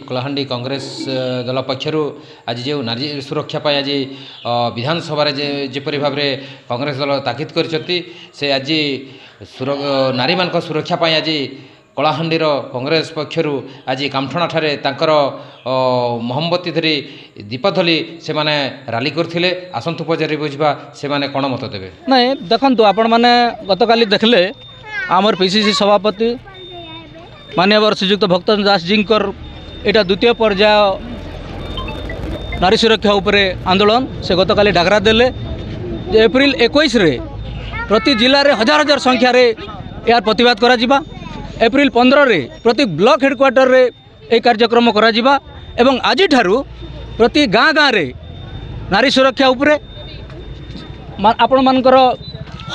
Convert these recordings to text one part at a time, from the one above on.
कलाहांडी कांग्रेस दल पक्षर आज जो नारी सुरक्षा आज विधानसभा जेपरी भाव में कांग्रेस दल ताकीद कर आज नारी मान सुरक्षा आज कलाहांडीर कांग्रेस पक्षर आज कामठणा ठारे तांकर मोहम्मती धरी दीप धली से माने राली करथिले आसंतु पजारी बुझा से माने कोन मत देबे नहीं देखंतु आपण माने गतकाली देखले आमर पीसीसी सभापति माननीय श्रीयुक्त भक्तन दास जी एटा द्वितीय पर्याय नारी सुरक्षा उपरे आंदोलन से गतकाली डाकरा देले एप्रिल 21 रे प्रति जिले में हजार हजार संख्यार यार प्रतिवाद करा जिबा एप्रिल 15 रे प्रति ब्लॉक हेडक्वार्टर रे ए कार्यक्रम करा जिबा एवं आज ठारू प्रति गाँ गाँ रे नारी सुरक्षा उपरे आपण मानकर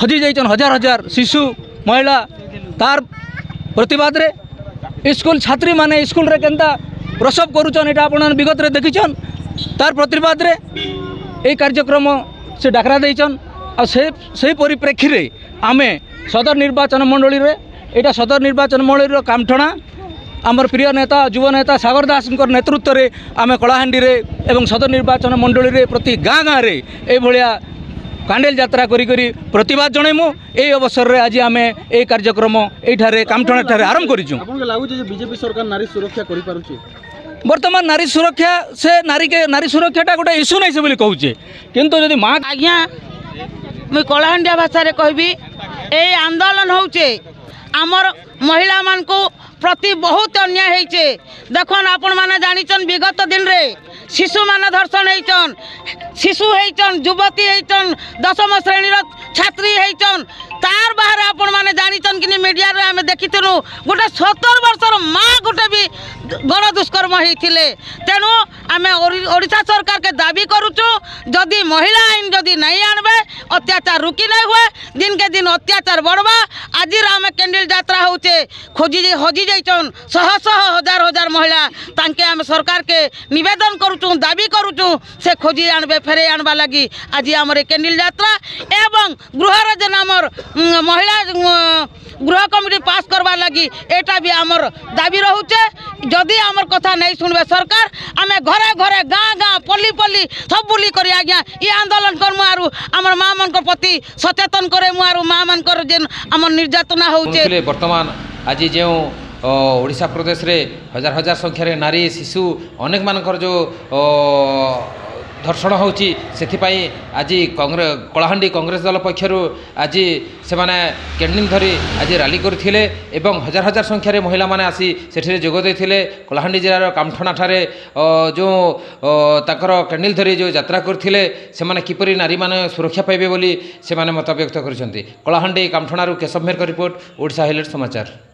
हजि जाइछन हजार हजार शिशु महिला तार प्रतिवाद रे स्कूल छात्री माने स्कूल रे केंता प्रसव करुचन एटा आपण विगत रे देखिछन तार प्रतिवाद रे ए कार्यक्रम से डाकरा देइछन आ से परिप्रेक्षी रे आमे सदर निर्वाचन मंडली रे एटा सदर निर्वाचन मंडली रो कामठणा आमर प्रिय नेता युवा नेता सागर दास नेतृत्व रे आमे कलाहांडी रे एवं सदर निर्वाचन मंडली रे प्रति गाँ गाँ रे ए भलिया कांडेल यात्रा करी करी प्रतिवाद जणैमु ए अवसर रे आज आमे ए कार्यक्रम एठारे कामठणा ठारे आरंभ करिछु। आपन लागु जे बीजेपी सरकार नारी सुरक्षा करि पारुछि वर्तमान नारी सुरक्षा से नारी सुरक्षाटा गोटे इश्यू नहीं से बोली कहूचे किंतु जदि माँ आज्ञा मुई कलाहांडिया भाषा रे कहबी ए आंदोलन होचे आमर महिला मान को प्रति बहुत अन्याय होइचे देखन आपण माने जानिचन विगत दिन रे शिशु मान धर्षण होइचन शिशु होइचन युवती होइचन 10म श्रेणी रो छात्री होइचन तार बाहर आपण माने जानिचन कि मीडिया रे हमें देखिथनु गोटे 70 वर्षर माँ गोटे भी गण दुष्कर्म होइथिले तेनु आमे ओडिशा सरकार के दाबी करूछु जदि महिला आईन जदि नहीं आनबे अत्याचार रुकी नहीं हुए दिन के दिन अत्याचार बढ़वा आज आमे कैंडल यात्रा होचे खोजी हजी जाइछन शह शह हजार हजार महिला तांके आमे सरकार के निवेदन करूछु दाबी करूछु से खोजी आनबे फेरे आनबा लगी आज आमर कैंडल यात्रा एवं गृह जेन आमर महिला गृह कमिटी पास करवा लगी एटा भी आमर दाबी रहूचे जदि आमर कथा नहीं सुनबे सरकार आमे घरे घरे गाँ गाँ पल्ली पल्ली सब बुली करी आज्ञा ये आंदोलन करमु आरु आमर माँ मन प्रति सचेतन करे मु आरु माँ मन जेन आमर निर्यातना होउचे। वर्तमान आज जो ओडिशा प्रदेश रे हजार हजार संख्यार नारी शिशु अनेक मानकर जो धर्षण होची सेथिपाई आज कलाहांडी कांग्रेस दल पक्षर आज से माने कैंडल धरी आज राली करथिले एवं हजार हजार संख्यार महिला माने आसी सेठरे जोग देथिले कलाहांडी जिलार कामठणा ठारे जो ताकर कैंडल धरी जो यात्रा करथिले से माने किपरि नारी माने सुरक्षा पाइबे बोली से माने मत व्यक्त करछंती। कलाहांडी कामठणारू केशव मेहर का रिपोर्ट ओडिशा हाइलाइट समाचार।